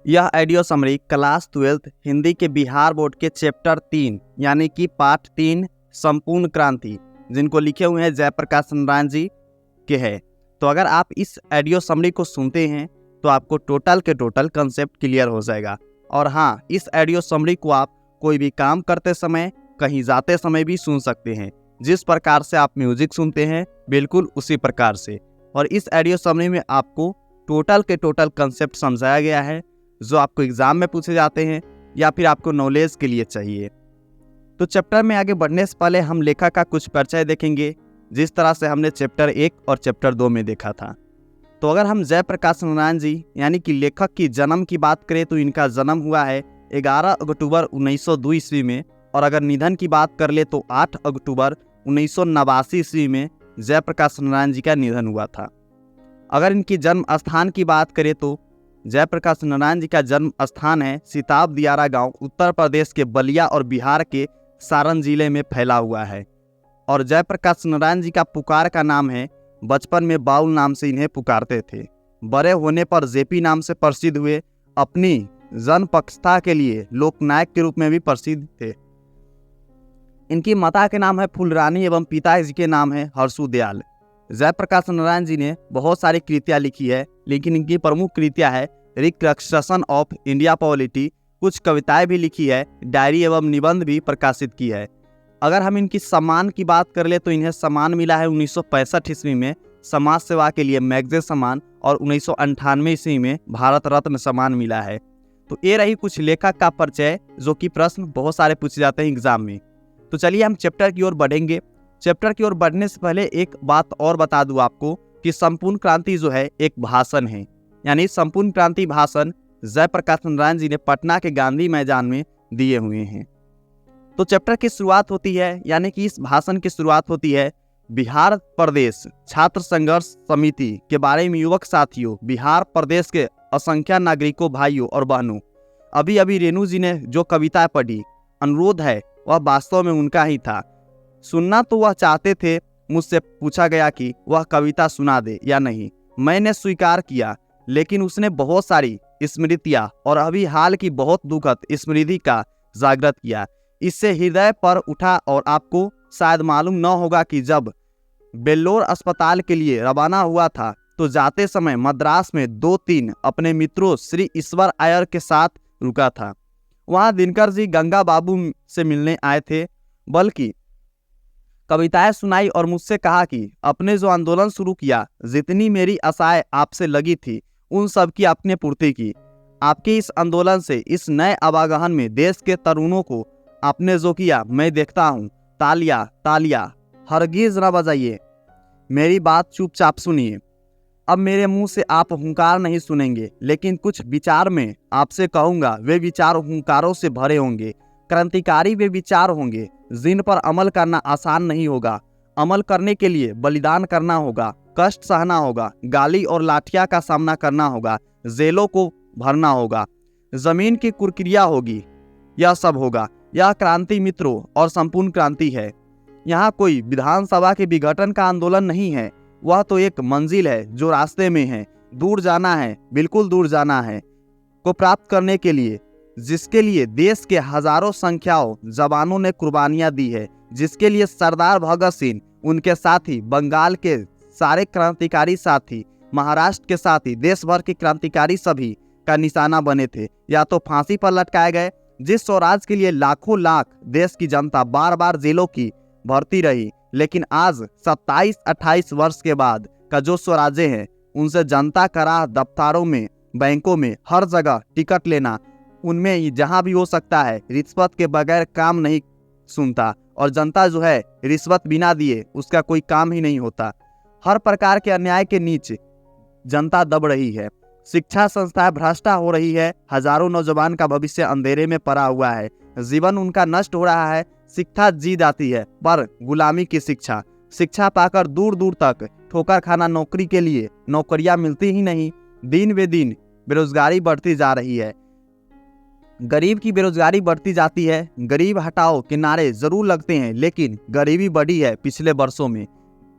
यह audio summary class 12 Hindi के Bihar board के चैप्टर 3 यानी कि पार्ट 3 संपूर्ण क्रांति जिनको लिखे हुए हैं जयप्रकाश नारायण जी के है। तो अगर आप इस ऑडियो समरी को सुनते हैं तो आपको टोटल के टोटल कंसेप्ट क्लियर हो जाएगा। और हाँ, इस ऑडियो समरी को आप कोई भी काम करते समय, कहीं जाते समय भी सुन सकते हैं। जिस प्रकार से आप म्यूजिक सुनते हैं बिल्कुल उसी प्रकार से। और इस ऑडियो समरी में आपको टोटल के टोटल कंसेप्ट समझाया गया है जो आपको एग्जाम में पूछे जाते हैं या फिर आपको नॉलेज के लिए चाहिए। तो चैप्टर में आगे बढ़ने से पहले हम लेखक का कुछ परिचय देखेंगे, जिस तरह से हमने चैप्टर 1 और चैप्टर 2 में देखा था। तो अगर हम जयप्रकाश नारायण जी यानी कि लेखक की जन्म की बात करें तो इनका जन्म हुआ है 11 अक्टूबर 1902 ईस्वी में। और अगर निधन की बात कर ले तो 8 अक्टूबर 1989 ईस्वी में जयप्रकाश नारायण जी का निधन हुआ था। अगर इनकी जन्म स्थान की बात करें तो जयप्रकाश नारायण जी का जन्म स्थान है सिताब दियारा गांव, उत्तर प्रदेश के बलिया और बिहार के सारण जिले में फैला हुआ है। और जयप्रकाश नारायण जी का पुकार का नाम है, बचपन में बाउल नाम से इन्हें पुकारते थे। बड़े होने पर जेपी नाम से प्रसिद्ध हुए। अपनी जनपक्षता के लिए लोकनायक के रूप में भी प्रसिद्ध थे। इनकी माता के नाम है फूलरानी एवं पिताजी के नाम है हर्षुदयाल। जयप्रकाश नारायण जी ने बहुत सारी कृतियाँ लिखी है, लेकिन इनकी प्रमुख कृतियाँ है रिकंस्ट्रक्शन ऑफ इंडिया पॉलिटी। कुछ कविताएं भी लिखी है, डायरी एवं निबंध भी प्रकाशित की है। अगर हम इनकी सम्मान की बात कर ले तो इन्हें सम्मान मिला है 1965 ईस्वी में समाज सेवा के लिए मैगसेसे सम्मान, और 1998 ईस्वी में भारत रत्न सम्मान मिला है। तो ये रही कुछ लेखक का परिचय, जो कि प्रश्न बहुत सारे पूछे जाते हैं एग्जाम में। तो चलिए हम चैप्टर की ओर बढ़ेंगे। चैप्टर की ओर बढ़ने से पहले एक बात और बता दूं आपको कि संपूर्ण क्रांति जो है एक भाषण है, यानी संपूर्ण क्रांति भाषण जयप्रकाश नारायण जी ने पटना के गांधी मैदान में दिए हुए हैं। तो चैप्टर की शुरुआत होती है, यानी कि इस भाषण की शुरुआत होती है बिहार प्रदेश छात्र संघर्ष समिति के बारे में। युवक साथियों, बिहार प्रदेश के असंख्य नागरिकों, भाइयों और बहनों, अभी अभी रेणु जी ने जो कविता पढ़ी, अनुरोध है वह वास्तव में उनका ही था। सुनना तो वह चाहते थे, मुझसे पूछा गया कि वह कविता सुना दे या नहीं। मैंने स्वीकार किया, लेकिन उसने बहुत सारी स्मृतियां और अभी हाल की बहुत दुखद स्मृति का जागृत किया। इससे हृदय पर उठा। और आपको शायद मालूम न होगा कि जब बेल्लोर अस्पताल के लिए रवाना हुआ था तो जाते समय मद्रास में 2-3 अपने मित्रों श्री ईश्वर आयर के साथ रुका था। वहां दिनकर जी गंगा बाबू से मिलने आए थे, बल्कि कविताएं सुनाई और मुझसे कहा कि अपने जो आंदोलन शुरू किया, जितनी मेरी आशाएं आपसे लगी थी उन सब की आपने पूर्ति की। आपके इस आंदोलन से इस नए आवागमन में देश के तरुणों को आपने जो किया मैं देखता हूँ। तालियां तालियां हरगिज न बजाइए, मेरी बात चुपचाप सुनिए। अब मेरे मुंह से आप हुंकार नहीं सुनेंगे, लेकिन कुछ विचार में आपसे कहूंगा। वे विचार हुंकारों से भरे होंगे, क्रांतिकारी वे विचार होंगे जिन पर अमल करना आसान नहीं होगा। अमल करने के लिए बलिदान करना होगा, कष्ट सहना होगा, गाली और लाठियां का सामना करना होगा, जेलों को भरना होगा, जमीन की कुरक्रिया होगी। यह सब होगा। यह क्रांति मित्रों और संपूर्ण क्रांति है। यहाँ कोई विधानसभा के विघटन का आंदोलन नहीं है। वह तो एक मंजिल है जो रास्ते में है। दूर जाना है, बिल्कुल दूर जाना है, को प्राप्त करने के लिए, जिसके लिए देश के हजारों संख्याओं जवानों ने कुर्बानियां दी है, जिसके लिए सरदार भगत सिंह, उनके साथी, बंगाल के सारे क्रांतिकारी साथी, महाराष्ट्र के साथी, देश भर के क्रांतिकारी सभी का निशाना बने थे, या तो फांसी पर लटकाए गए। जिस स्वराज के लिए लाखों लाख देश की जनता बार बार जेलों की भर्ती रही, लेकिन आज 27-28 वर्ष के बाद का जो स्वराज्य है, उनसे जनता का राह दफ्तरों में, बैंकों में, हर जगह टिकट लेना, उनमें जहां भी हो सकता है रिश्वत के बगैर काम नहीं सुनता। और जनता जो है रिश्वत बिना दिए उसका कोई काम ही नहीं होता। हर प्रकार के अन्याय के नीचे जनता दब रही है। शिक्षा संस्थाएं भ्रष्ट हो रही है। हजारों नौजवान का भविष्य अंधेरे में पड़ा हुआ है। जीवन उनका नष्ट हो रहा है। शिक्षा जी जाती है, पर गुलामी की शिक्षा। शिक्षा पाकर दूर दूर तक ठोकर खाना नौकरी के लिए नौकरियां मिलती ही नहीं। दिन वे दिन बेरोजगारी बढ़ती जा रही है। गरीब की बेरोजगारी बढ़ती जाती है। गरीब हटाओ के नारे जरूर लगते हैं, लेकिन गरीबी बढ़ी है पिछले वर्षों में।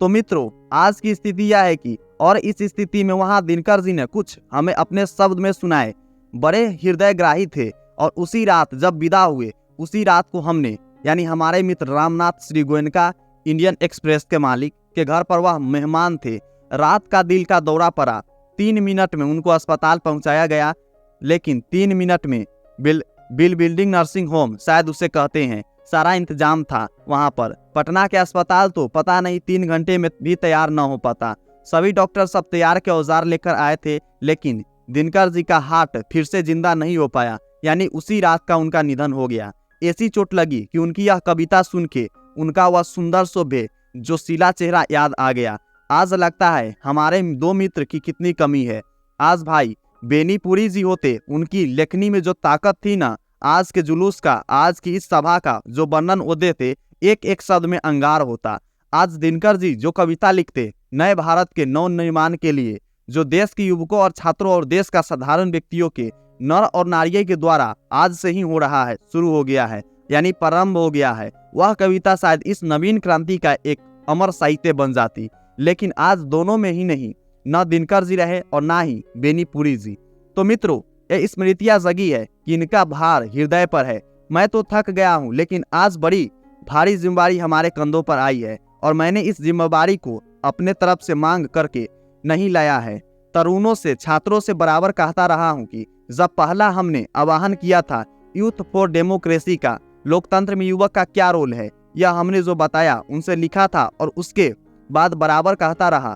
तो मित्रों, आज की स्थिति यह है कि, और इस स्थिति में वहां दिनकर जी ने कुछ हमें अपने शब्द में सुनाए बड़े हृदयग्राही थे। और उसी रात जब विदा हुए, उसी रात को हमने यानी हमारे मित्र रामनाथ श्री गोयनका इंडियन एक्सप्रेस के मालिक के घर पर वह मेहमान थे। रात का दिल का दौरा पड़ा। 3 मिनट में उनको अस्पताल पहुंचाया गया, लेकिन 3 मिनट में बिल्डिंग नर्सिंग होम शायद उसे कहते हैं, सारा इंतजाम था वहां पर। पटना के अस्पताल तो पता नहीं 3 घंटे में भी तैयार न हो पाता। सभी डॉक्टर सब तैयार के औजार लेकर आए थे, लेकिन दिनकर जी का हार्ट फिर से जिंदा नहीं हो पाया, यानी उसी रात का उनका निधन हो गया। ऐसी चोट लगी कि उनकी यह कविता सुन के उनका वह सुंदर शोभे जो सीला चेहरा याद आ गया। आज लगता है हमारे 2 मित्र की कितनी कमी है। आज भाई बेनीपुरी जी होते, उनकी लेखनी में जो ताकत थी ना, आज के जुलूस का, आज की इस सभा का जो वर्णन वो देते, एक एक शब्द में अंगार होता। आज दिनकर जी जो कविता लिखते नए भारत के नव निर्माण के लिए, जो देश के युवकों और छात्रों और देश का साधारण व्यक्तियों के नर और नारियों के द्वारा आज से ही हो रहा है, शुरू हो गया है, यानी प्रारंभ हो गया है, वह कविता शायद इस नवीन क्रांति का एक अमर साहित्य बन जाती। लेकिन आज दोनों में ही नहीं, न दिनकर जी रहे और ना ही बेनीपुरी जी। तो मित्रों, ये स्मृतियां जगी है कि इनका भार हृदय पर है। मैं तो थक गया हूँ, लेकिन आज बड़ी भारी जिम्मेवारी हमारे कंधों पर आई है और मैंने इस जिम्मेवारी को अपने तरफ से मांग करके नहीं लाया है। तरुणों से, छात्रों से बराबर कहता रहा हूँ कि जब पहला हमने आह्वान किया था यूथ फॉर डेमोक्रेसी का, लोकतंत्र में युवक का क्या रोल है, यह हमने जो बताया उनसे लिखा था, और उसके बाद बराबर कहता रहा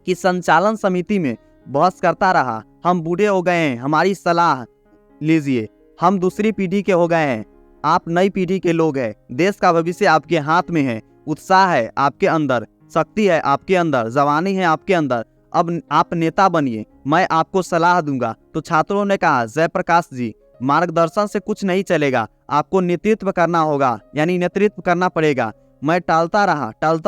कि संचालन समिति में बहस करता रहा। हम बूढ़े हो गए हैं, हमारी सलाह लीजिए। हम दूसरी पीढ़ी के हो गए हैं, आप नई पीढ़ी के लोग हैं। देश का भविष्य आपके हाथ में है। उत्साह है आपके अंदर, शक्ति है आपके अंदर, जवानी है आपके अंदर। अब आप नेता बनिए, मैं आपको सलाह दूंगा। तो छात्रों ने कहा, जयप्रकाश जी, मार्गदर्शन से कुछ नहीं चलेगा, आपको नेतृत्व करना होगा, यानी नेतृत्व करना पड़ेगा। मैं टालता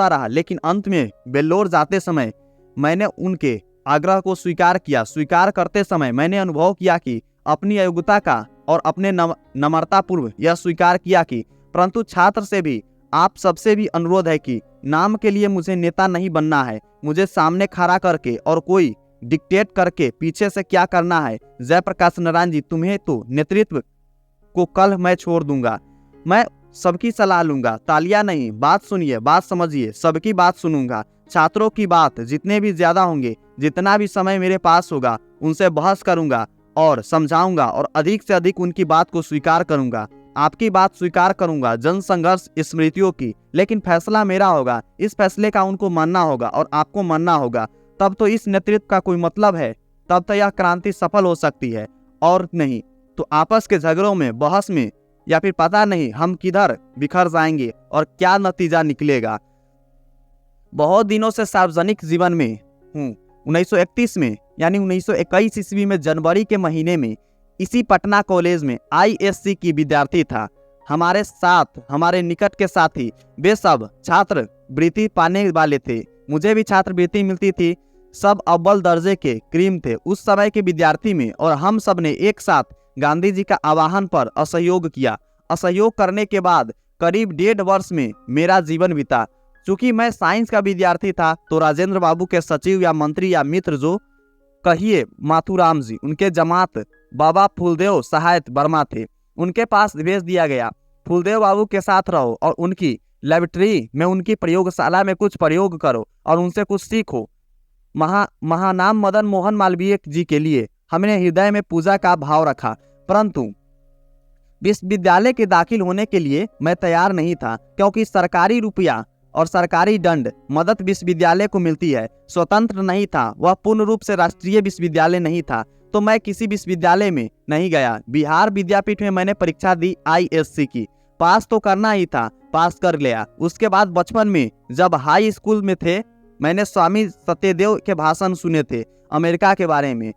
रहा, लेकिन अंत में बेल्लोर जाते समय मैंने उनके आग्रह को स्वीकार किया। स्वीकार करते समय मैंने अनुभव किया कि अपनी अयोग्यता का और अपने नम्रतापूर्व यह स्वीकार किया कि परंतु छात्र से भी, आप सबसे भी अनुरोध है कि नाम के लिए मुझे नेता नहीं बनना है। मुझे सामने खड़ा करके और कोई डिक्टेट करके पीछे से क्या करना है। जयप्रकाश नारायण जी, तुम्हें तो नेतृत्व को कल मैं छोड़ दूंगा। मैं सबकी सलाह लूंगा, तालियां नहीं, बात सुनिए, बात समझिए, सबकी बात सुनूंगा। छात्रों की बात जितने भी ज्यादा होंगे, जितना भी समय मेरे पास होगा, उनसे बहस करूंगा और समझाऊंगा और अधिक से अधिक उनकी बात को स्वीकार करूंगा। आपकी बात स्वीकार करूंगा, जन संघर्ष स्मृतियों की, लेकिन फैसला मेरा होगा। इस फैसले का उनको मानना होगा और आपको मानना होगा। तब तो इस नेतृत्व का कोई मतलब है, तब तो यह क्रांति सफल हो सकती है। और नहीं तो आपस के झगड़ों में, बहस में, या फिर पता नहीं हम किधर बिखर जाएंगे और क्या नतीजा निकलेगा। बहुत दिनों से सार्वजनिक जीवन में हूँ। 1931 में, यानी 1921 ईस्वी में जनवरी के महीने में इसी पटना कॉलेज में ISC की विद्यार्थी था। हमारे साथ, हमारे निकट के साथी, वे सब छात्रवृत्ति पाने वाले थे। मुझे भी छात्रवृत्ति मिलती थी। सब अव्वल दर्जे के क्रीम थे उस समय के विद्यार्थी में, और हम सब ने एक साथ गांधी जी का आह्वान पर असहयोग किया। असहयोग करने के बाद करीब 1.5 वर्ष में मेरा जीवन बीता। चूंकि मैं साइंस का विद्यार्थी था, तो राजेंद्र बाबू के सचिव या मंत्री या मित्र, जो कहिए माथुराम जी, उनके जमात बाबा फूलदेव सहायत वर्मा थे, उनके पास भेज दिया गया। फूलदेव बाबू के साथ रहो और उनकी लेबोरेटरी में, उनकी प्रयोगशाला में कुछ प्रयोग करो और उनसे कुछ सीखो। महानाम मदन मोहन मालवीय जी के लिए हमने हृदय में पूजा का भाव रखा, परंतु विश्वविद्यालय के दाखिल होने के लिए मैं तैयार नहीं था, क्योंकि सरकारी रुपया और सरकारी दंड मदद विश्वविद्यालय को मिलती है। स्वतंत्र नहीं था, वह पूर्ण रूप से राष्ट्रीय विश्वविद्यालय नहीं था, तो मैं किसी विश्वविद्यालय में नहीं गया। बिहार विद्यापीठ में मैंने परीक्षा दी ISC की। पास तो करना ही था, पास कर लिया। उसके बाद बचपन में जब हाई स्कूल में थे, मैंने स्वामी सत्यदेव के भाषण सुने थे अमेरिका के बारे में।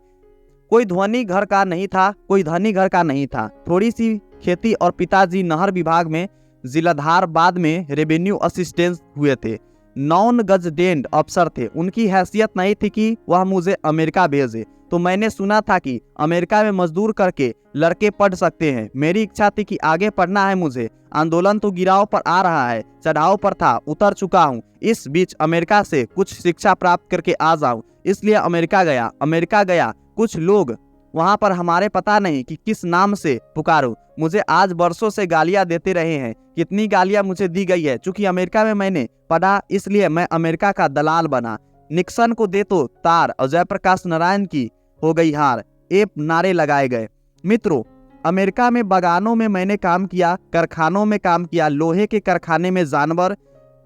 कोई धनी घर का नहीं था, कोई धनी घर का नहीं था, थोड़ी सी खेती, और पिताजी नहर विभाग में जिलाधार, बाद में रेवेन्यू असिस्टेंट हुए थे। नॉन गजटेड अफसर थे। उनकी हैसियत नहीं थी कि वह मुझे अमेरिका भेजे। तो मैंने सुना था कि अमेरिका में मजदूर करके लड़के पढ़ सकते हैं। मेरी इच्छा थी कि आगे पढ़ना है मुझे। आंदोलन तो गिराव पर आ रहा है, चढ़ाव पर था, उतर चुका हूँ। इस बीच अमेरिका से कुछ शिक्षा प्राप्त करके आ जाऊं, इसलिए अमेरिका गया। कुछ लोग वहाँ पर हमारे पता नहीं कि किस नाम से पुकारूं। मुझे आज वर्षों से गालियां देते रहे हैं, कितनी गालियां मुझे दी गई है। चूंकि अमेरिका में मैंने पढ़ा इसलिए मैं अमेरिका का दलाल बना। निक्सन को दे तो तार और जयप्रकाश नारायण की हो गई हार, ये नारे लगाए गए। मित्रों, अमेरिका में बागानों में मैंने काम किया, कारखानों में काम किया, लोहे के कारखाने में जानवर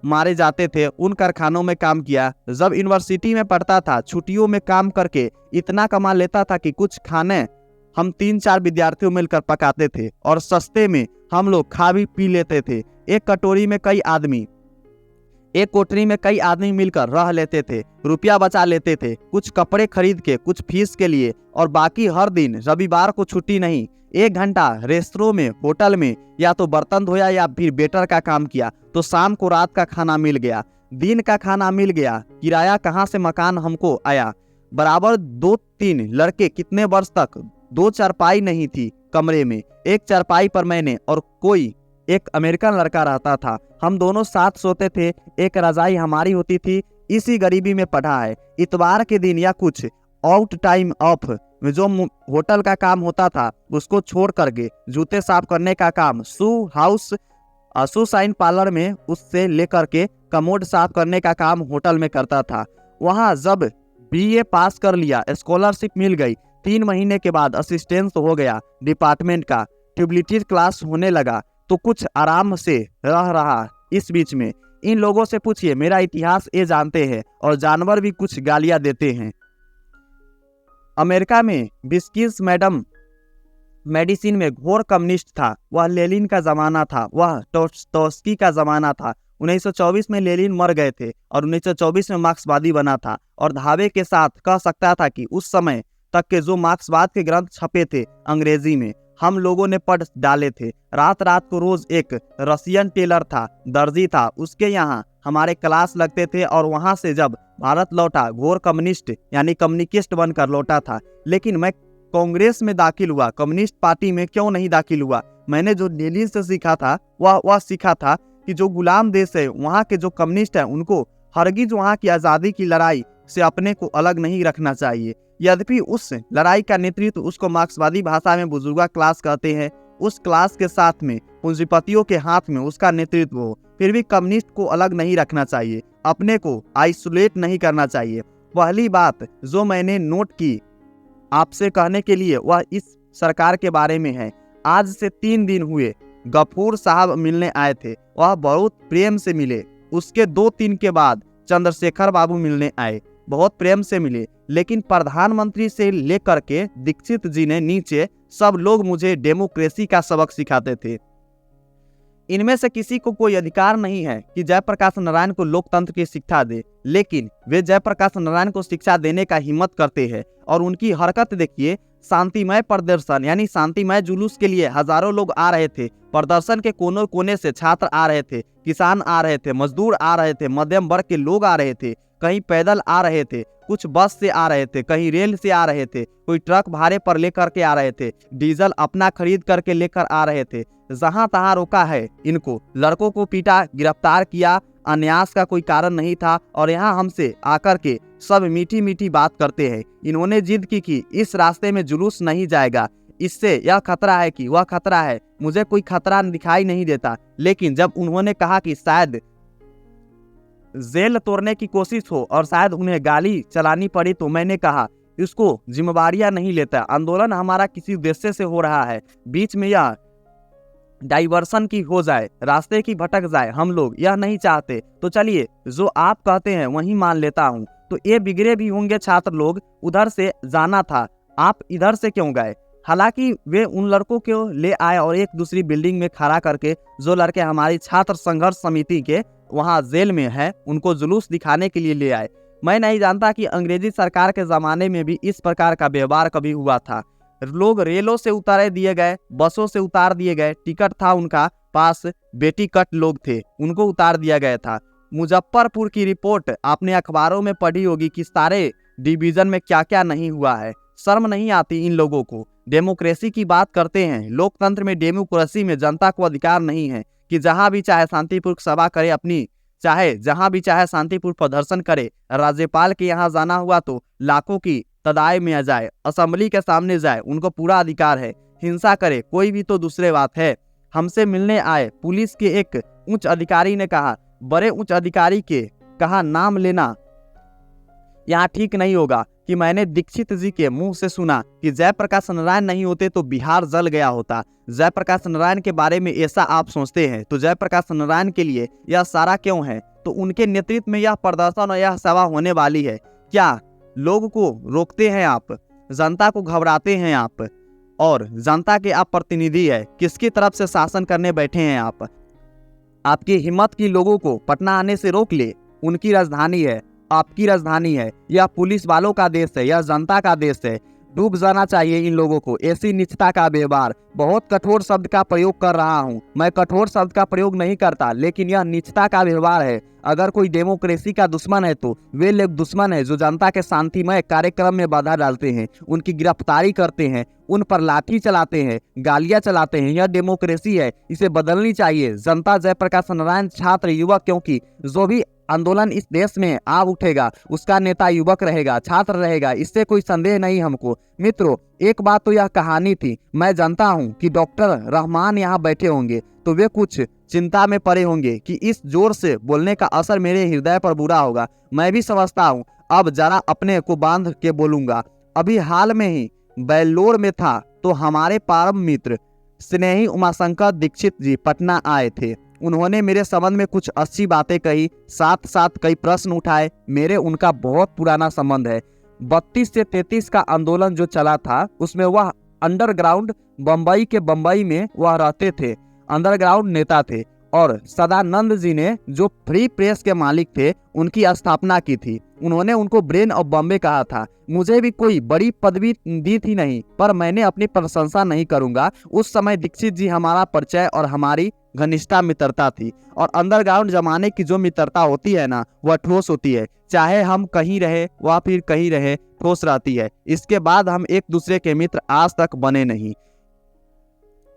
मारे जाते थे, उन कारखानों में काम किया। जब यूनिवर्सिटी में पढ़ता था, छुट्टियों में काम करके इतना कमा लेता था कि कुछ खाने हम 3-4 विद्यार्थियों मिलकर पकाते थे और सस्ते में हम लोग खा भी पी लेते थे। एक कोठरी में कई आदमी मिलकर रह लेते थे, रुपया बचा लेते थे, कुछ कपड़े खरीद के, कुछ फीस के लिए, और बाकी हर दिन रविवार को छुट्टी नहीं, 1 घंटा रेस्टोरों में, होटल में या तो बर्तन धोया या फिर वेटर का काम किया, तो शाम को रात का खाना मिल गया, दिन का खाना मिल गया, किराया कहाँ से मकान हमको आया। बराबर 2-3 लड़के, कितने वर्ष तक 2 चारपाई नहीं थी कमरे में, 1 चारपाई पर मैंने और कोई एक अमेरिकन लड़का रहता था। हम दोनों साथ सोते थे, एक रजाई हमारी होती थी। इसी गरीबी में पढ़ा है। इतवार के दिन या कुछ आउट टाइम ऑफ में जो होटल का काम होता था उसको छोड़ करके जूते साफ करने का काम शू साइन पार्लर में, उससे लेकर के कमोड साफ करने का काम होटल में करता था। वहाँ जब BA पास कर लिया, स्कॉलरशिप मिल गई, 3 महीने के बाद असिस्टेंस हो गया डिपार्टमेंट का, ट्यूबलिटी क्लास होने लगा तो कुछ आराम से रह रहा। इस बीच में इन लोगों से पूछिए, मेरा इतिहास ये जानते हैं और जानवर भी कुछ गालियां देते हैं। अमेरिका में बिस्किस मैडम मेडिसिन में घोर कम्युनिस्ट था। वह लेनिन का जमाना था, वह टोस्की का जमाना था। 1924 में लेनिन मर गए थे और 1924 में मार्क्सवादी बना था, और धावे के साथ कह सकता था कि उस समय तक के जो मार्क्सवाद के ग्रंथ छपे थे अंग्रेजी में, हम लोगों ने पढ़ डाले थे। रात रात को रोज एक रशियन टेलर था, दर्जी था, उसके यहाँ हमारे क्लास लगते थे, और वहां से जब भारत लौटा घोर कम्युनिस्ट यानी कम्युनिस्ट बनकर लौटा था। लेकिन मैं कांग्रेस में दाखिल हुआ, कम्युनिस्ट पार्टी में क्यों नहीं दाखिल हुआ? मैंने जो लेनिन से सीखा था वह सीखा था कि जो गुलाम देश है वहाँ के जो कम्युनिस्ट है उनको हरगिज वहाँ की आज़ादी की लड़ाई से अपने को अलग नहीं रखना चाहिए। यद्यपि उस लड़ाई का नेतृत्व उसको मार्क्सवादी भाषा में बुजुर्गा क्लास कहते हैं, उस क्लास के साथ में पूंजीपतियों के हाथ में उसका नेतृत्व हो, फिर भी कम्युनिस्ट को अलग नहीं रखना चाहिए, अपने को आइसोलेट नहीं करना चाहिए। पहली बात जो मैंने नोट की आपसे कहने के लिए वह इस सरकार के बारे में है। आज से 3 दिन हुए गफूर साहब मिलने आए थे, वह बहुत प्रेम से मिले। उसके 2-3 के बाद चंद्रशेखर बाबू मिलने आए, बहुत प्रेम से मिले। लेकिन प्रधानमंत्री से लेकर के दीक्षित जी ने नीचे सब लोग मुझे डेमोक्रेसी का सबक सिखाते थे। इनमें से किसी को कोई अधिकार नहीं है कि जयप्रकाश नारायण को लोकतंत्र की शिक्षा दे, लेकिन वे जयप्रकाश नारायण को शिक्षा देने का हिम्मत करते हैं। और उनकी हरकत देखिए, शांतिमय प्रदर्शन यानी शांतिमय जुलूस के लिए हजारों लोग आ रहे थे। प्रदर्शन के कोने कोने से छात्र आ रहे थे, किसान आ रहे थे, मजदूर आ रहे थे, मध्यम वर्ग के लोग आ रहे थे, कहीं पैदल आ रहे थे, कुछ बस से आ रहे थे, कहीं रेल से आ रहे थे, कोई ट्रक भाड़े पर लेकर के आ रहे थे, डीजल अपना खरीद करके लेकर आ रहे थे। जहां तहां रोका है इनको, लड़कों को पीटा, गिरफ्तार किया, अन्यास का कोई कारण नहीं था। और यहाँ हमसे आकर के सब मीठी मीठी बात करते हैं। इन्होंने जिद की कि इस रास्ते में जुलूस नहीं जाएगा, इससे यह खतरा है कि वह खतरा है। मुझे कोई खतरा दिखाई नहीं देता। लेकिन जब उन्होंने कहा कि शायद जेल तोड़ने की कोशिश हो और शायद उन्हें गाली चलानी पड़ी, तो मैंने कहा इसको जिम्मेवारियां नहीं लेता। आंदोलन हमारा किसी उद्देश्य से हो रहा है, बीच में यह डाइवर्सन की हो जाए, रास्ते की भटक जाए, हम लोग यह नहीं चाहते। तो चलिए जो आप कहते हैं वही मान लेता हूँ। तो ये बिगड़े भी होंगे छात्र लोग, उधर से जाना था, आप इधर से क्यों गए? हालांकि वे उन लड़कों को ले आए और एक दूसरी बिल्डिंग में खड़ा करके, जो लड़के हमारी छात्र संघर्ष समिति के वहाँ जेल में है, उनको जुलूस दिखाने के लिए ले आए। मैं नहीं जानता कि अंग्रेजी सरकार के ज़माने में भी इस प्रकार का व्यवहार कभी हुआ था। लोग रेलों से उतारे दिए गए, बसों से उतार दिए गए, टिकट था उनका पास, बेटी कट लोग थे, उनको उतार दिया गया था। मुजफ्फरपुर की रिपोर्ट आपने अखबारों में पढ़ी होगी कि सारे डिवीजन में क्या क्या नहीं हुआ है। शर्म नहीं आती इन लोगों को? डेमोक्रेसी की बात करते हैं। लोकतंत्र में, डेमोक्रेसी में जनता को अधिकार नहीं है कि जहां भी चाहे शांतिपूर्वक सभा करे, अपनी चाहे जहां भी चाहे शांतिपूर्वक प्रदर्शन करे। राज्यपाल के यहाँ जाना हुआ तो लाखों की तदाय में आ जाए, असेंबली के सामने जाए, उनको पूरा अधिकार है। हिंसा करे कोई भी तो दूसरे बात है। हमसे मिलने आए पुलिस के एक उच्च अधिकारी ने कहा, बड़े उच्च अधिकारी के कहा नाम लेना यहाँ ठीक नहीं होगा कि मैंने दीक्षित जी के मुंह से सुना कि जयप्रकाश नारायण नहीं होते तो बिहार जल गया होता। जयप्रकाश नारायण के बारे में ऐसा आप सोचते हैं तो जयप्रकाश नारायण के लिए यह सारा क्यों है? तो उनके नेतृत्व में यह प्रदर्शन और यह सभा होने वाली है। क्या लोग को रोकते हैं आप? जनता को घबराते हैं आप? और जनता के आप प्रतिनिधि है, किसकी तरफ से शासन करने बैठे हैं आप? आपकी हिम्मत की लोगों को पटना आने से रोक ले। उनकी राजधानी है, आपकी राजधानी है। यह पुलिस वालों का देश है, यह जनता का देश है। डूब जाना चाहिए इन लोगों को। ऐसी नीचता का व्यवहार, बहुत कठोर शब्द का प्रयोग कर रहा हूं मैं, कठोर शब्द का प्रयोग नहीं करता, लेकिन यह नीचता का व्यवहार है। अगर कोई डेमोक्रेसी का दुश्मन है तो वे लोग दुश्मन है जो जनता के शांतिमय कार्यक्रम में बाधा डालते हैं, उनकी गिरफ्तारी करते हैं, उन पर लाठी चलाते हैं, गालियां चलाते हैं। यह डेमोक्रेसी है, इसे बदलनी चाहिए। जनता जयप्रकाश नारायण छात्र युवक, क्योंकि जो भी आंदोलन इस देश में आ उठेगा उसका नेता युवक रहेगा, छात्र रहेगा, इससे कोई संदेह नहीं हमको। मित्रों, एक बात तो यह कहानी थी। मैं जानता हूं कि डॉक्टर रहमान यहाँ बैठे होंगे तो वे कुछ चिंता में पड़े होंगे कि इस जोर से बोलने का असर मेरे हृदय पर बुरा होगा। मैं भी समझता हूँ। अब जरा अपने को बांध के बोलूंगा। अभी हाल में ही बेल्लोर में था तो हमारे परम मित्र स्नेही उमाशंकर दीक्षित जी पटना आए थे। उन्होंने मेरे संबंध में कुछ अच्छी बातें कही, साथ साथ कई प्रश्न उठाए। मेरे उनका बहुत पुराना संबंध है। 32 से 33 का आंदोलन जो चला था उसमें वह अंडरग्राउंड बम्बई के बम्बई में वह रहते थे, अंडरग्राउंड नेता थे। और सदानंद जी ने जो फ्री प्रेस के मालिक थे उनकी स्थापना की थी। उन्होंने उनको ब्रेन ऑफ बॉम्बे कहा था। मुझे भी कोई बड़ी पदवी दी थी नहीं, पर मैंने अपनी प्रशंसा नहीं करूंगा। उस समय दीक्षित जी हमारा परिचय और हमारी घनिष्ठता मित्रता थी। और अंडरग्राउंड जमाने की जो मित्रता होती है ना, वह ठोस होती है। चाहे हम कहीं रहे वह फिर कहीं रहे, ठोस रहती है। इसके बाद हम एक दूसरे के मित्र आज तक बने नहीं।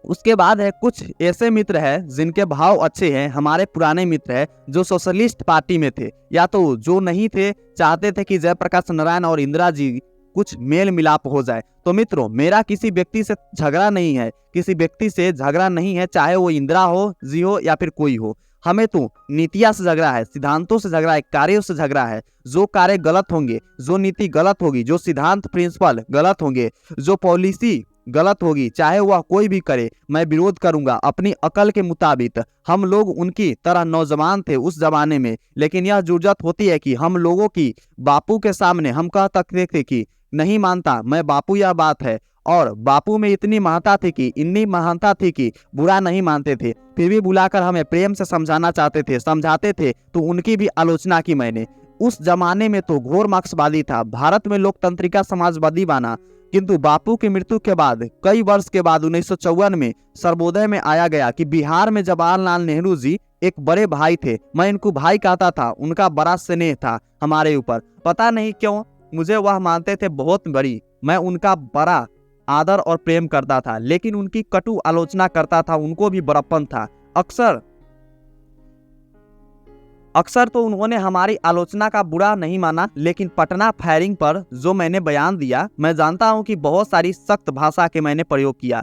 उसके बाद है कुछ ऐसे मित्र हैं जिनके भाव अच्छे हैं, हमारे पुराने मित्र हैं जो सोशलिस्ट पार्टी में थे या तो जो नहीं थे, चाहते थे कि जयप्रकाश नारायण और इंदिरा जी कुछ मेल मिलाप हो जाए। तो मित्रों, मेरा किसी व्यक्ति से झगड़ा नहीं है, किसी व्यक्ति से झगड़ा नहीं है, चाहे वो इंदिरा हो जी हो या फिर कोई हो। हमें तो नीतियां से झगड़ा है, सिद्धांतों से झगड़ा है, कार्यों से झगड़ा है। जो कार्य गलत होंगे, जो नीति गलत होगी, जो सिद्धांत प्रिंसिपल गलत होंगे, जो पॉलिसी गलत होगी, चाहे वह कोई भी करे, मैं विरोध करूंगा अपनी अकल के मुताबिक। हम लोग उनकी तरह नौजवान थे उस जमाने में, लेकिन यह जरूरत होती है कि हम लोगों की बापू के सामने हम कह सकते थे कि नहीं मानता मैं बापू, यह बात है। और बापू में इतनी महानता थी कि इतनी महानता थी कि बुरा नहीं मानते थे, फिर भी बुलाकर हमें प्रेम से समझाना चाहते थे, समझाते थे। तो उनकी भी आलोचना की मैंने। उस जमाने में तो घोर मार्क्सवादी था, भारत में लोकतंत्रिका समाजवादी बना। किंतु बापू की मृत्यु के बाद कई वर्ष के बाद 1954 में सर्वोदय में आया गया कि बिहार में जवाहरलाल नेहरू जी एक बड़े भाई थे। मैं इनको भाई कहता था, उनका बड़ा स्नेह था हमारे ऊपर। पता नहीं क्यों मुझे वह मानते थे बहुत बड़ी। मैं उनका बड़ा आदर और प्रेम करता था, लेकिन उनकी कटु आलोचना करता था। उनको भी बड़प्पन था। अक्सर तो उन्होंने हमारी आलोचना का बुरा नहीं माना, लेकिन पटना फायरिंग पर जो मैंने बयान दिया, मैं जानता हूं कि बहुत सारी सख्त भाषा के मैंने प्रयोग किया,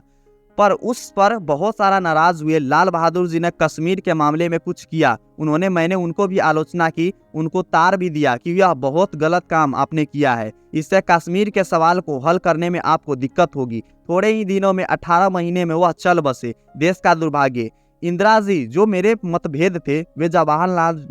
पर उस पर बहुत सारा नाराज हुए। लाल बहादुर जी ने कश्मीर के मामले में कुछ किया, मैंने उनको भी आलोचना की, उनको तार भी दिया कि यह बहुत गलत काम आपने किया है, इससे कश्मीर के सवाल को हल करने में आपको दिक्कत होगी। थोड़े ही दिनों में 18 महीने में वह चल बसे। देश का दुर्भाग्य। इंदिरा जी जो मेरे मतभेद थे, वे जवाहरलाल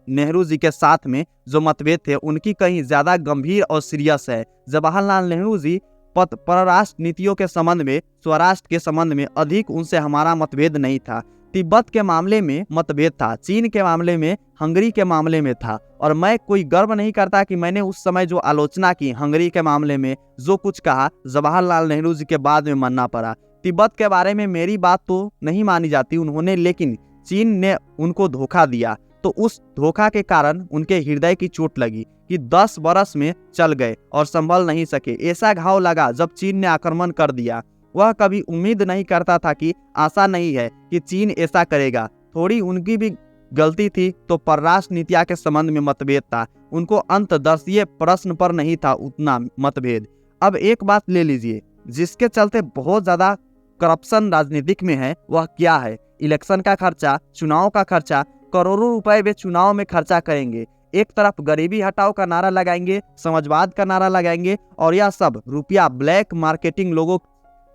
नेहरू जी के साथ में जो मतभेद थे उनकी कहीं ज्यादा गंभीर और सीरियस है। जवाहरलाल नेहरू जी परराष्ट्र नीतियों के संबंध में, स्वराष्ट्र के संबंध में अधिक उनसे हमारा मतभेद नहीं था। तिब्बत के मामले में मतभेद था, चीन के मामले में, हंगरी के मामले में था। और मैं कोई गर्व नहीं करता कि मैंने उस समय जो आलोचना की हंगरी के मामले में, जो कुछ कहा, जवाहरलाल नेहरू जी के बाद में मानना पड़ा। तिब्बत के बारे में मेरी बात तो नहीं मानी जाती उन्होंने, लेकिन चीन ने उनको धोखा दिया, तो उस धोखा के कारण उनके हृदय की चोट लगी कि 10 बरस में चल गए और संभल नहीं सके। ऐसा घाव लगा जब चीन ने आक्रमण कर दिया। वह कभी उम्मीद नहीं करता था कि, आशा नहीं है कि चीन ऐसा करेगा। थोड़ी उनकी भी गलती थी, तो परराष्ट्र नीतियां के संबंध में मतभेद था। उनको अंतर्देशीय प्रश्न पर नहीं था उतना मतभेद। अब एक बात ले लीजिए, जिसके चलते बहुत ज़्यादा करप्शन राजनीतिक में है वह क्या है? इलेक्शन का खर्चा, चुनाव का खर्चा, करोड़ों रुपए वे चुनाव में खर्चा करेंगे। एक तरफ गरीबी हटाओ का नारा लगाएंगे, समाजवाद का नारा लगाएंगे, और यह सब रुपया ब्लैक मार्केटिंग लोगों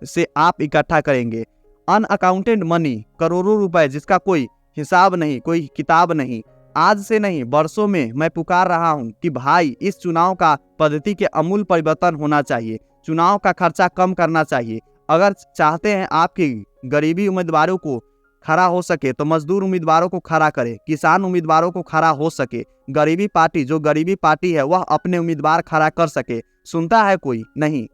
से आप इकट्ठा करेंगे। अनअकाउंटेड मनी, करोड़ों रुपए जिसका कोई हिसाब नहीं, कोई किताब नहीं। आज से नहीं, वर्षों में मैं पुकार रहा हूं कि भाई इस चुनाव का पद्धति के अमूल परिवर्तन होना चाहिए। चुनाव का खर्चा कम करना चाहिए। अगर चाहते हैं आपकी गरीबी उम्मीदवारों को खड़ा हो सके तो मजदूर उम्मीदवारों को खड़ा करे, किसान उम्मीदवारों को खड़ा हो सके। गरीबी पार्टी, जो गरीबी पार्टी है, वह अपने उम्मीदवार खड़ा कर सके। सुनता है कोई? नहीं।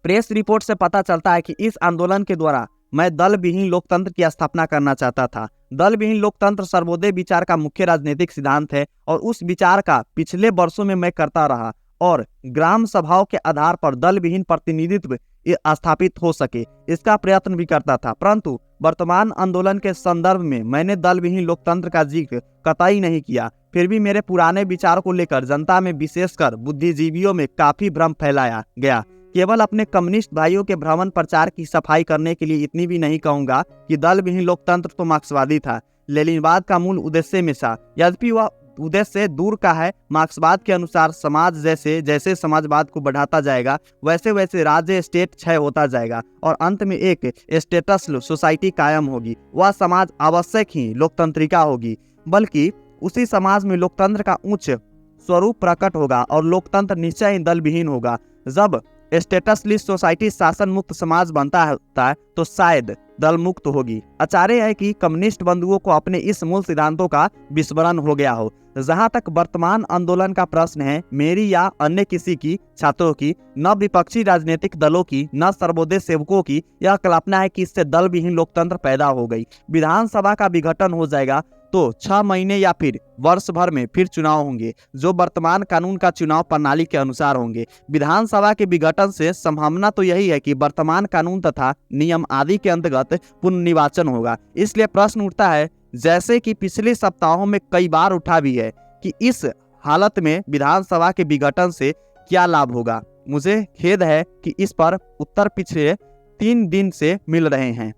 प्रेस रिपोर्ट से पता चलता है कि इस आंदोलन के द्वारा मैं दल विहीन लोकतंत्र की स्थापना करना चाहता था। दल विहीन लोकतंत्र सर्वोदय विचार का मुख्य राजनीतिक सिद्धांत है और उस विचार का पिछले वर्षों में मैं करता रहा और ग्राम सभाओं के आधार पर दल विहीन प्रतिनिधित्व स्थापित हो सके, इसका प्रयत्न भी करता था। परंतु वर्तमान आंदोलन के संदर्भ में मैंने दल विहीन लोकतंत्र का जिक्र कतई नहीं किया। फिर भी मेरे पुराने विचार को लेकर जनता में, विशेषकर बुद्धिजीवियों में काफी भ्रम फैलाया गया। केवल अपने कम्युनिस्ट भाइयों के भ्रमण प्रचार की सफाई करने के लिए इतनी भी नहीं कहूंगा कि दल विहीन लोकतंत्र तो मार्क्सवादी था, लेनिनवाद का मूल उद्देश्य में था। यद्यपि वह उद्देश्य दूर का है। मार्क्सवाद के अनुसार समाज जैसे जैसे समाजवाद को बढ़ाता जाएगा वैसे वैसे राज्य स्टेट क्षय होता जाएगा और अंत में एक स्टेटस सोसाइटी कायम होगी। वह समाज आवश्यक ही लोकतंत्रिका होगी, बल्कि उसी समाज में लोकतंत्र का उच्च स्वरूप प्रकट होगा और लोकतंत्र निश्चय ही दल विहीन होगा। जब स्टेटसलिस्ट सोसाइटी शासन मुक्त समाज बनता है तो शायद दल मुक्त होगी। आचार्य है कि कम्युनिस्ट बंधुओं को अपने इस मूल सिद्धांतों का विस्मरण हो गया हो। जहां तक वर्तमान आंदोलन का प्रश्न है, मेरी या अन्य किसी की, छात्रों की, न विपक्षी राजनीतिक दलों की, न सर्वोदय सेवकों की यह कल्पना है कि इससे दल विहीन लोकतंत्र पैदा हो गई। विधानसभा का विघटन हो जाएगा तो 6 महीने या फिर वर्ष भर में फिर चुनाव होंगे, जो वर्तमान कानून का चुनाव प्रणाली के अनुसार होंगे। विधानसभा के विघटन से संभावना तो यही है कि वर्तमान कानून तथा नियम आदि के अंतर्गत पुनर्निर्वाचन होगा। इसलिए प्रश्न उठता है, जैसे कि पिछले सप्ताहों में कई बार उठा भी है, कि इस हालत में विधानसभा के विघटन से क्या लाभ होगा। मुझे खेद है कि इस पर उत्तर पिछले 3 दिन से मिल रहे हैं,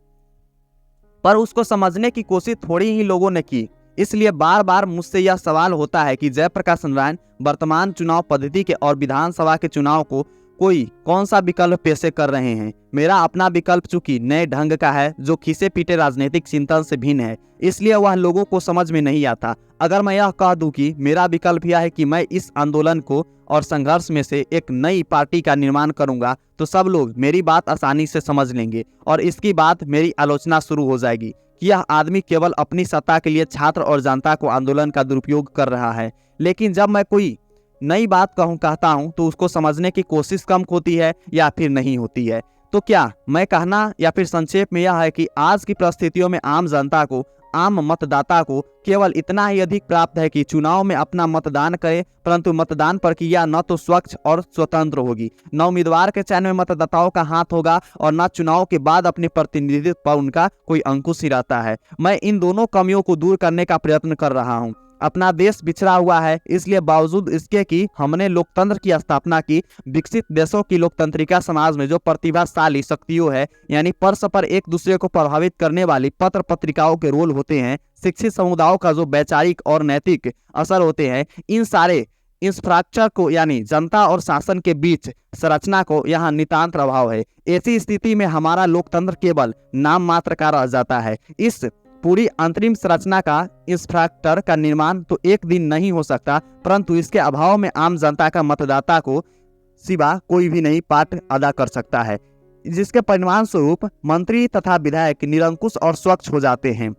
पर उसको समझने की कोशिश थोड़ी ही लोगों ने की। इसलिए बार बार मुझसे यह सवाल होता है कि जयप्रकाश नारायण वर्तमान चुनाव पद्धति के और विधानसभा के चुनाव को कौन सा विकल्प पेश कर रहे हैं। मेरा अपना विकल्प चूंकि नए ढंग का है, जो खीसे पीटे राजनीतिक चिंतन से भिन्न है, इसलिए वह लोगों को समझ में नहीं आता। अगर मैं यह कह दूं कि मेरा विकल्प यह है कि मैं इस आंदोलन को और संघर्ष में से एक नई पार्टी का निर्माण करूंगा, तो सब लोग मेरी बात आसानी से समझ लेंगे और इसकी बात मेरी आलोचना शुरू हो जाएगी कि यह आदमी केवल अपनी सत्ता के लिए छात्र और जनता को आंदोलन का दुरुपयोग कर रहा है। लेकिन जब मैं कोई नई बात कहता हूं तो उसको समझने की कोशिश कम होती है या फिर नहीं होती है। तो क्या मैं कहना या फिर संक्षेप में यह है कि आज की परिस्थितियों में आम जनता को, आम मतदाता को केवल इतना ही अधिक प्राप्त है कि चुनाव में अपना मतदान करे, परंतु मतदान प्रक्रिया न तो स्वच्छ और स्वतंत्र होगी, न उम्मीदवार के चयन में मतदाताओं का हाथ होगा और न चुनाव के बाद अपने प्रतिनिधित्व पर उनका कोई अंकुश ही रहता है। मैं इन दोनों कमियों को दूर करने का प्रयत्न कर रहा हूँ। अपना देश बिछड़ा हुआ है, इसलिए बावजूद इसके कि हमने लोकतंत्र की स्थापना की, विकसित देशों की लोकतंत्रिका समाज में जो प्रतिभाशाली शक्तियों है, यानी परस्पर एक दूसरे को प्रभावित करने वाली पत्र पत्रिकाओं के रोल होते हैं, शिक्षित समुदायों का जो वैचारिक और नैतिक असर होते हैं, इन सारे इंफ्रास्ट्रक्चर को, यानी जनता और शासन के बीच संरचना को यहाँ नितांत अभाव है। ऐसी स्थिति में हमारा लोकतंत्र केवल नाम मात्र का रह जाता है। इस पूरी अंतरिम संरचना का, इंफ्रास्ट्रक्चर का निर्माण तो एक दिन नहीं हो सकता, परंतु इसके अभाव में आम जनता का, मतदाता को सिवा कोई भी नहीं पाठ अदा कर सकता है, जिसके परिणाम स्वरूप मंत्री तथा विधायक निरंकुश और स्वच्छ हो जाते हैं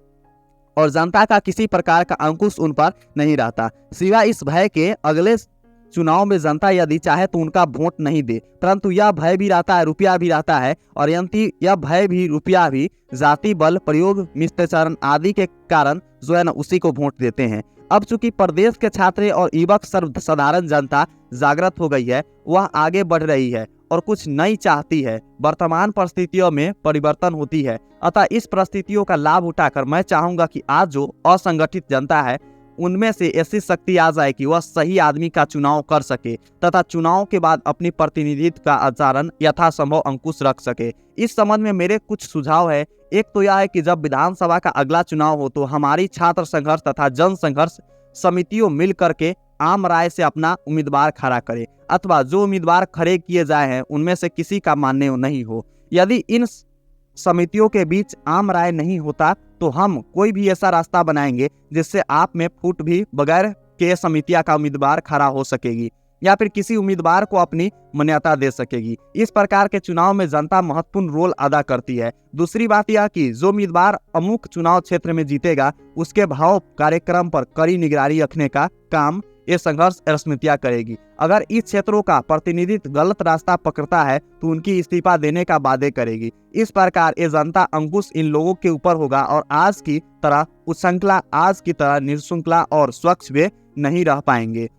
और जनता का किसी प्रकार का अंकुश उन पर नहीं रहता, सिवाय इस भय के अगले चुनाव में जनता यदि चाहे तो उनका वोट नहीं दे। परंतु यह भय भी रहता है, रुपया भी रहता है, और यह भय भी, रुपया भी, जाति बल प्रयोग, मित्रचरण आदि के कारण जो है ना उसी को वोट देते हैं। अब चूंकि प्रदेश के छात्र और युवक साधारण जनता जागृत हो गई है, वह आगे बढ़ रही है और कुछ नई चाहती है। वर्तमान परिस्थितियों में परिवर्तन होती है, अतः इस परिस्थितियों का लाभ उठाकर मैं चाहूंगा कि आज जो असंगठित जनता है उनमें से ऐसी शक्ति आ जाए कि वह सही आदमी का चुनाव कर सके तथा चुनाव के बाद अपनी प्रतिनिधित्व का आचरण यथासंभव अंकुश रख सके। इस संबंध में मेरे कुछ सुझाव है। एक तो यह है कि जब विधानसभा का अगला चुनाव हो तो हमारी छात्र संघर्ष तथा जन संघर्ष समितियों मिल करके आम राय से अपना उम्मीदवार खड़ा करे, अथवा जो उम्मीदवार खड़े किए जाए हैं उनमें से किसी का मान्य नहीं हो। यदि इन समितियों के बीच आम राय नहीं होता तो हम कोई भी ऐसा रास्ता बनाएंगे जिससे आप में फूट भी बगैर के समितियां का उम्मीदवार खड़ा हो सकेगी या फिर किसी उम्मीदवार को अपनी मान्यता दे सकेगी। इस प्रकार के चुनाव में जनता महत्वपूर्ण रोल अदा करती है। दूसरी बात यह कि जो उम्मीदवार अमुक चुनाव क्षेत्र में जीतेगा उसके भाव कार्यक्रम पर कड़ी निगरानी रखने का काम ये संघर्ष समितियां करेगी। अगर इस क्षेत्रों का प्रतिनिधित्व गलत रास्ता पकड़ता है तो उनकी इस्तीफा देने का वादे करेगी। इस प्रकार ये जनता अंकुश इन लोगों के ऊपर होगा और आज की तरह निःशृंखला और स्वच्छ वे नहीं रह पाएंगे।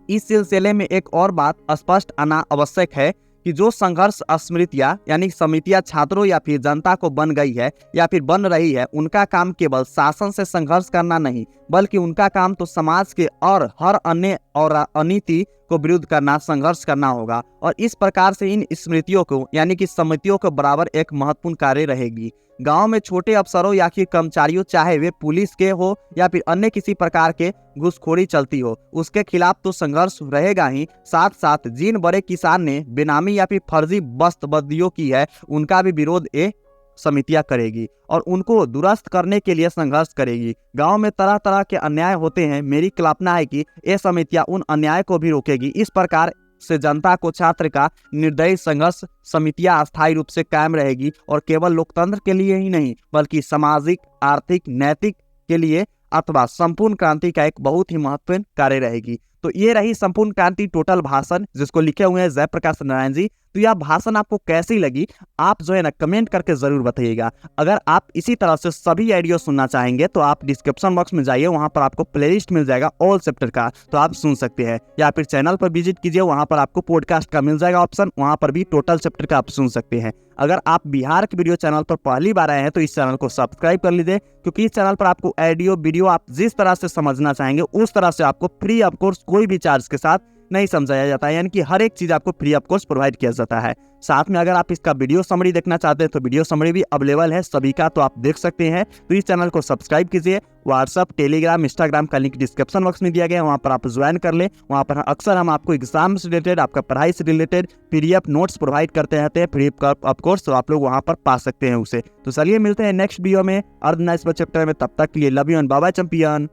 इस सिलसिले में एक और बात स्पष्ट आना आवश्यक है कि जो संघर्ष स्मृतियां यानी समितियां छात्रों या फिर जनता को बन गई है या फिर बन रही है, उनका काम केवल शासन से संघर्ष करना नहीं बल्कि उनका काम तो समाज के और हर अन्य और अनीति को विरुद्ध करना, संघर्ष करना होगा। और इस प्रकार से इन स्मृतियों को यानी कि समितियों को बराबर एक महत्वपूर्ण कार्य रहेगी। गांव में छोटे अफसरों या फिर कर्मचारियों, चाहे वे पुलिस के हो या फिर अन्य किसी प्रकार के घूसखोरी चलती हो, उसके खिलाफ तो संघर्ष रहेगा ही। साथ साथ जिन बड़े किसान ने बेनामी या फिर फर्जी बस्तबदियों की है उनका भी विरोध ये समितियां करेगी और उनको दुरुस्त करने के लिए संघर्ष करेगी। गांव में तरह तरह के अन्याय होते हैं, मेरी कल्पना है कि ये समितियां उन अन्याय को भी रोकेगी। इस प्रकार से जनता को छात्र का निर्दयी संघर्ष समितियां अस्थायी रूप से कायम रहेगी और केवल लोकतंत्र के लिए ही नहीं बल्कि सामाजिक, आर्थिक, नैतिक के लिए अथवा संपूर्ण क्रांति का एक बहुत ही महत्वपूर्ण कार्य रहेगी। तो ये रही संपूर्ण क्रांति टोटल भाषण जिसको लिखे हुए हैं जयप्रकाश नारायण जी। तो यह भाषण आपको कैसी लगी आप जो है ना कमेंट करके जरूर बताइएगा। अगर आप इसी तरह से सभी ऑडियो सुनना चाहेंगे तो आप डिस्क्रिप्शन बॉक्स में जाइए, वहां पर आपको प्लेलिस्ट मिल जाएगा ऑल चैप्टर का, तो आप सुन सकते हैं। या फिर चैनल पर विजिट कीजिए, वहां पर आपको पॉडकास्ट का मिल जाएगा ऑप्शन, वहां पर भी टोटल चैप्टर का आप सुन सकते हैं। अगर आप बिहार के वीडियो चैनल पर पहली बार आए हैं तो इस चैनल को सब्सक्राइब कर लीजिए, क्योंकि इस चैनल पर आपको ऑडियो वीडियो आप जिस तरह से समझना चाहेंगे उस तरह से आपको फ्री ऑफ कोर्स कोई भी चार्ज के साथ नहीं समझाया जाता है, यानी कि हर एक चीज आपको फ्री ऑफ कोर्स प्रोवाइड किया जाता है। साथ में अगर आप इसका वीडियो समरी देखना चाहते हैं तो वीडियो समरी भी अवेलेबल है सभी का, तो आप देख सकते हैं। तो इस चैनल को सब्सक्राइब कीजिए। व्हाट्सअप, टेलीग्राम, इंस्टाग्राम का लिंक डिस्क्रिप्शन बॉक्स में दिया गया है, वहां पर आप ज्वाइन कर लें। वहां पर अक्सर हम आपको एग्जाम से रिलेटेड, आपका पढ़ाई से रिलेटेड PDF नोट्स प्रोवाइड करते रहते हैं फ्री ऑफ कोर्स, तो आप लोग वहां पर पा सकते हैं उसे। तो चलिए मिलते हैं नेक्स्ट वीडियो में अर्धनाइस चैप्टर में, तब तक के लिए love you and bye bye champion.